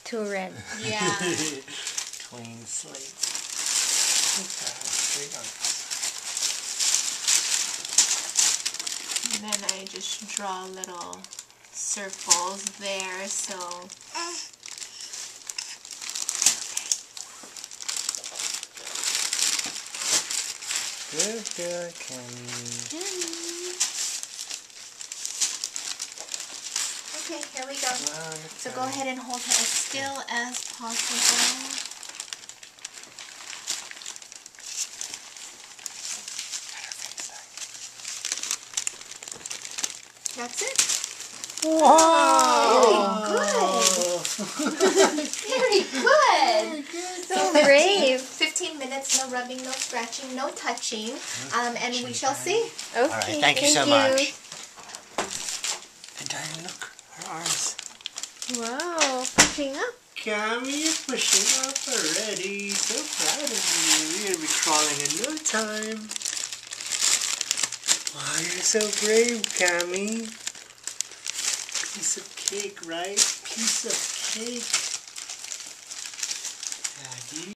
too red. Yeah. Clean slate. Okay, straight on. And then I just draw little circles there, so Good, good, Cammy. okay, here we go. So go ahead and hold her as still as possible. That's it. Wow! Very good. So brave. 15 minutes, no rubbing, no scratching, no touching, and we shall see. Okay, All right, thank you so much. And Diane, look, her arms. Wow, pushing up. Cammy, you're pushing up already. So proud of you. You're gonna be crawling in no time. Wow, you're so brave, Cammy. Piece of cake, right? Piece of cake. Yeah,